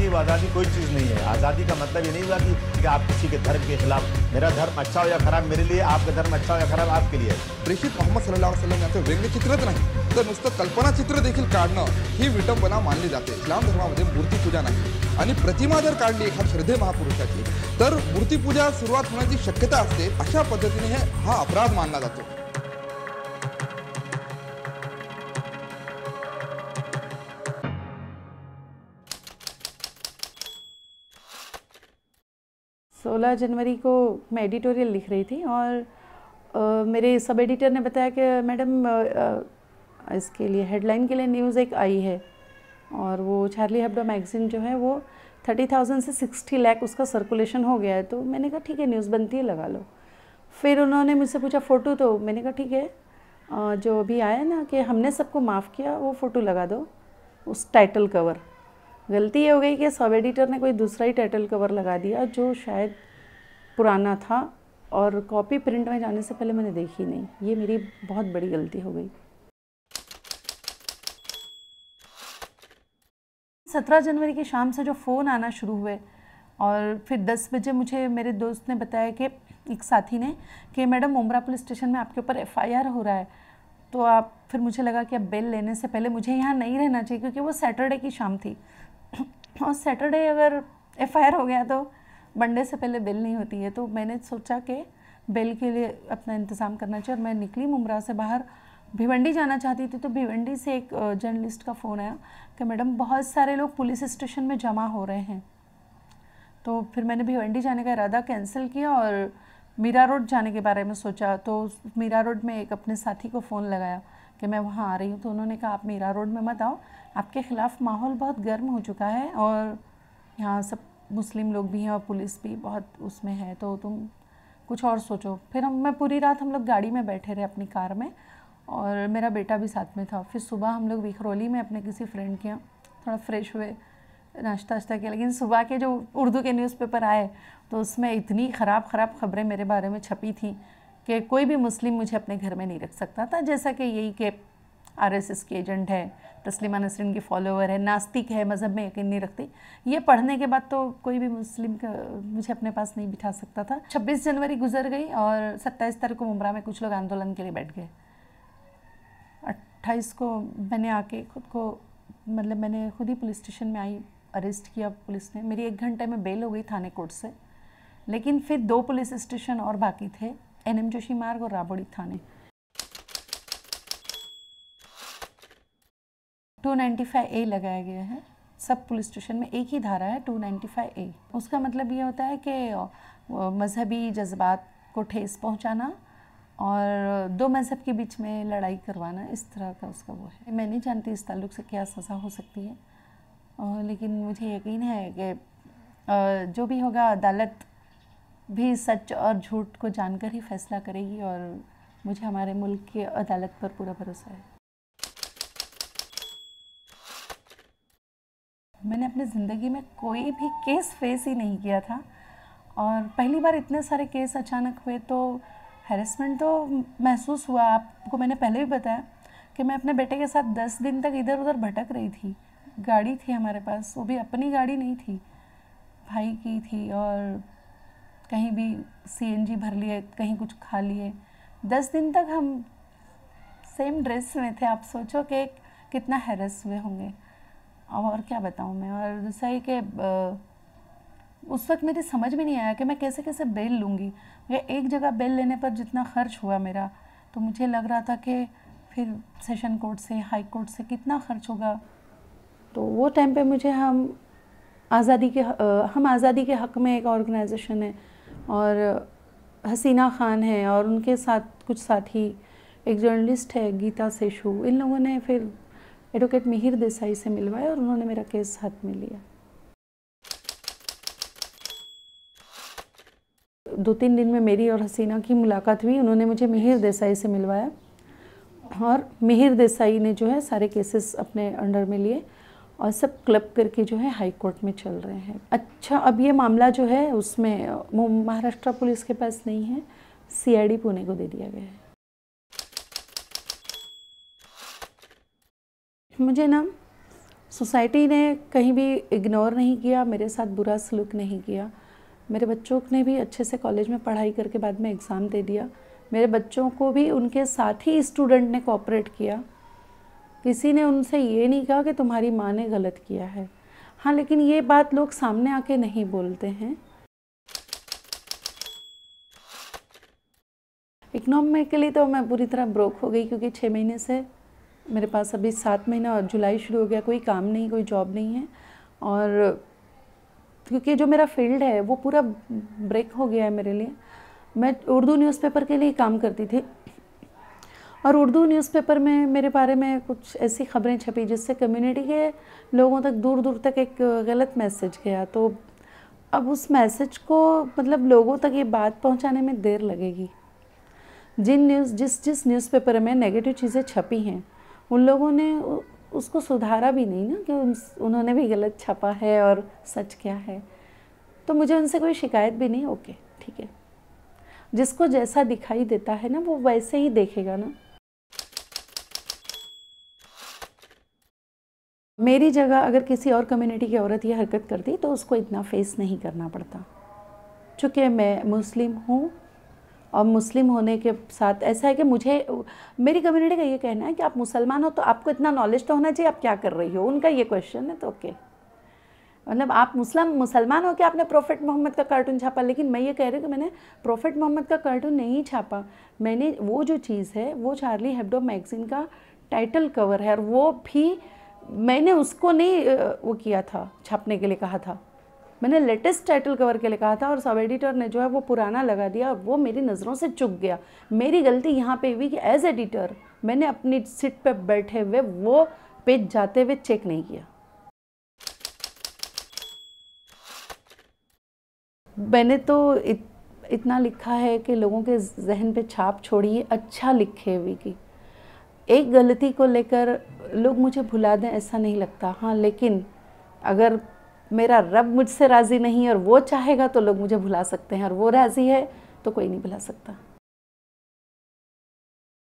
आज़ादी व आज़ादी कोई चीज़ नहीं है। आज़ादी का मतलब ये नहीं हुआ कि आप किसी के धर्म के खिलाफ, मेरा धर्म अच्छा हो या खराब मेरे लिए, आपका धर्म अच्छा हो या खराब आपके लिए। प्रेषित मोहम्मद सल्लल्लाहु अलैहि वसल्लम यांचं व्यंग्यचित्रच नाही तर नुसतं कल्पनाचित्र देखील काढणं ही विटंबना मानली जाते। इस्लाम धर्मामध्ये मूर्तीपूजा नाही आणि प्रतिमा जर काढली एखाद्या श्रद्धेय महापुरुषाची तर मूर्तीपूजा सुरुवात होण्याची शक्यता असते। अशा पद्धतीने हा अपराध मानला जातो। सोलह जनवरी को मैं एडिटोरियल लिख रही थी और मेरे सब एडिटर ने बताया कि मैडम इसके लिए हेडलाइन के लिए न्यूज़ एक आई है और वो चार्ली हेब्डो मैगज़ीन जो है वो 30,000 से 60 लाख उसका सर्कुलेशन हो गया है। तो मैंने कहा ठीक है, न्यूज़ बनती है, लगा लो। फिर उन्होंने मुझसे पूछा फ़ोटो, तो मैंने कहा ठीक है, जो अभी आया ना कि हमने सबको माफ़ किया, वो फ़ोटो लगा दो उस टाइटल कवर। गलती ये हो गई कि सब एडिटर ने कोई दूसरा ही टाइटल कवर लगा दिया जो शायद पुराना था और कॉपी प्रिंट में जाने से पहले मैंने देखी नहीं। ये मेरी बहुत बड़ी गलती हो गई। 17 जनवरी की शाम से जो फ़ोन आना शुरू हुए और फिर 10 बजे मुझे मेरे दोस्त ने बताया कि एक साथी ने कि मैडम मुंब्रा पुलिस स्टेशन में आपके ऊपर FIR हो रहा है, तो आप, फिर मुझे लगा कि अब बेल लेने से पहले मुझे यहाँ नहीं रहना चाहिए क्योंकि वो सैटरडे की शाम थी और सैटरडे अगर FIR हो गया तो मंडे से पहले बेल नहीं होती है। तो मैंने सोचा कि बेल के लिए अपना इंतज़ाम करना चाहिए और मैं निकली मुंब्रा से बाहर, भिवंडी जाना चाहती थी। तो भिवंडी से एक जर्नलिस्ट का फ़ोन आया कि मैडम बहुत सारे लोग पुलिस स्टेशन में जमा हो रहे हैं। तो फिर मैंने भिवंडी जाने का इरादा कैंसिल किया और मीरा रोड जाने के बारे में सोचा। तो मीरा रोड में एक अपने साथी को फ़ोन लगाया कि मैं वहाँ आ रही हूँ। तो उन्होंने कहा आप मीरा रोड में मत आओ, आपके ख़िलाफ़ माहौल बहुत गर्म हो चुका है और यहाँ सब मुस्लिम लोग भी हैं और पुलिस भी बहुत उसमें है, तो तुम कुछ और सोचो। फिर मैं पूरी रात हम लोग गाड़ी में बैठे रहे अपनी कार में और मेरा बेटा भी साथ में था। फिर सुबह हम लोग विखरौली में अपने किसी फ्रेंड के यहाँ थोड़ा फ्रेश हुए, नाश्ता वाश्ता किया। लेकिन सुबह के जो उर्दू के न्यूज़पेपर आए तो उसमें इतनी ख़राब खबरें मेरे बारे में छपी थी कि कोई भी मुस्लिम मुझे अपने घर में नहीं रख सकता था। जैसा कि यही कि RSS की एजेंट है, तस्लीमा नसरीन की फॉलोअर है, नास्तिक है, मज़हब में यकीन नहीं रखती। ये पढ़ने के बाद तो कोई भी मुस्लिम का मुझे अपने पास नहीं बिठा सकता था। 26 जनवरी गुजर गई और 27 तारीख को मुंब्रा में कुछ लोग आंदोलन के लिए बैठ गए। 28 को मैंने आके खुद को, मतलब मैंने खुद ही पुलिस स्टेशन में आई, अरेस्ट किया पुलिस ने। मेरी 1 घंटे में बेल हो गई थाने कोर्ट से। लेकिन फिर 2 पुलिस स्टेशन और बाकी थे, NM जोशी मार्ग और राबड़ी थाने। 295A लगाया गया है सब पुलिस स्टेशन में। एक ही धारा है 295A। उसका मतलब ये होता है कि मजहबी जज्बात को ठेस पहुंचाना और 2 मज़हब के बीच में लड़ाई करवाना, इस तरह का उसका वो है। मैं नहीं जानती इस ताल्लुक़ से क्या सज़ा हो सकती है, लेकिन मुझे यकीन है कि जो भी होगा अदालत भी सच और झूठ को जानकर ही फैसला करेगी और मुझे हमारे मुल्क की अदालत पर पूरा भरोसा है। मैंने अपनी ज़िंदगी में कोई भी केस फेस ही नहीं किया था और पहली बार इतने सारे केस अचानक हुए तो हैरेसमेंट तो महसूस हुआ। आपको मैंने पहले भी बताया कि मैं अपने बेटे के साथ 10 दिन तक इधर उधर भटक रही थी। गाड़ी थी हमारे पास, वो भी अपनी गाड़ी नहीं थी, भाई की थी, और कहीं भी CNG भर लिए, कहीं कुछ खा लिए। 10 दिन तक हम सेम ड्रेस में थे। आप सोचो कि कितना हैरेस हुए होंगे। और क्या बताऊँ मैं। और जैसा ही कि उस वक्त मेरी समझ में नहीं आया कि मैं कैसे कैसे बेल लूँगी। एक जगह बेल लेने पर जितना खर्च हुआ मेरा, तो मुझे लग रहा था कि फिर सेशन कोर्ट से, हाई कोर्ट से कितना खर्च होगा। तो वो टाइम पे मुझे हम आज़ादी के हक़ में एक ऑर्गेनाइजेशन है और हसीना खान है और उनके साथ कुछ साथी, एक जर्नलिस्ट है गीता सेशु, इन लोगों ने फिर एडवोकेट मिहिर देसाई से मिलवाया और उन्होंने मेरा केस हाथ में लिया। 2-3 दिन में मेरी और हसीना की मुलाकात हुई। उन्होंने मुझे मिहिर देसाई से मिलवाया और मिहिर देसाई ने जो है सारे केसेस अपने अंडर में लिए और सब क्लब करके जो है हाई कोर्ट में चल रहे हैं। अच्छा, अब ये मामला जो है उसमें महाराष्ट्र पुलिस के पास नहीं है, CID पुणे को दे दिया गया है। मुझे ना सोसाइटी ने कहीं भी इग्नोर नहीं किया, मेरे साथ बुरा सलूक नहीं किया। मेरे बच्चों ने भी अच्छे से कॉलेज में पढ़ाई करके बाद में एग्ज़ाम दे दिया। मेरे बच्चों को भी उनके साथ ही स्टूडेंट ने कोऑपरेट किया। किसी ने उनसे ये नहीं कहा कि तुम्हारी माँ ने गलत किया है। हाँ, लेकिन ये बात लोग सामने आके नहीं बोलते हैं। इकोनॉमिकली तो मैं पूरी तरह ब्रोक हो गई, क्योंकि 6 महीने से मेरे पास अभी 7 महीना और जुलाई शुरू हो गया, कोई काम नहीं, कोई जॉब नहीं है। और क्योंकि जो मेरा फील्ड है वो पूरा ब्रेक हो गया है मेरे लिए। मैं उर्दू न्यूज़पेपर के लिए काम करती थी और उर्दू न्यूज़पेपर में मेरे बारे में कुछ ऐसी खबरें छपी जिससे कम्युनिटी के लोगों तक दूर दूर तक एक गलत मैसेज गया। तो अब उस मैसेज को मतलब लोगों तक ये बात पहुंचाने में देर लगेगी। जिस न्यूज़पेपर में नेगेटिव चीज़ें छपी हैं उन लोगों ने उसको सुधारा भी नहीं ना, कि उन्होंने भी गलत छपा है और सच क्या है। तो मुझे उनसे कोई शिकायत भी नहीं। ओके, ठीक है, जिसको जैसा दिखाई देता है ना वो वैसे ही देखेगा ना। मेरी जगह अगर किसी और कम्युनिटी की औरत ये हरकत करती तो उसको इतना फेस नहीं करना पड़ता। चूँकि मैं मुस्लिम हूँ और मुस्लिम होने के साथ ऐसा है कि मेरी कम्युनिटी का ये कहना है कि आप मुसलमान हो तो आपको इतना नॉलेज तो होना चाहिए, आप क्या कर रही हो, उनका ये क्वेश्चन है। तो ओके, मतलब आप मुसलमान हो कि आपने प्रॉफिट मोहम्मद का कार्टून छापा, लेकिन मैं ये कह रही हूँ कि मैंने प्रॉफिट मोहम्मद का कार्टून नहीं छापा। मैंने वो जो चीज़ है वो चार्ली हेब्डो मैगज़ीन का टाइटल कवर है और वो भी मैंने उसको नहीं वो किया था, छापने के लिए कहा था। मैंने लेटेस्ट टाइटल कवर के लिए कहा था और सब एडिटर ने जो है वो पुराना लगा दिया और वो मेरी नज़रों से चुक गया। मेरी गलती यहाँ पे हुई कि एज एडिटर मैंने अपनी सीट पे बैठे हुए वो पेज जाते हुए चेक नहीं किया। मैंने तो इतना लिखा है कि लोगों के जहन पे छाप छोड़िए, अच्छा लिखे हुए की। एक गलती को लेकर लोग मुझे भुला दें ऐसा नहीं लगता। हाँ, लेकिन अगर मेरा रब मुझसे राज़ी नहीं और वो चाहेगा तो लोग मुझे भुला सकते हैं, और वो राज़ी है तो कोई नहीं भुला सकता।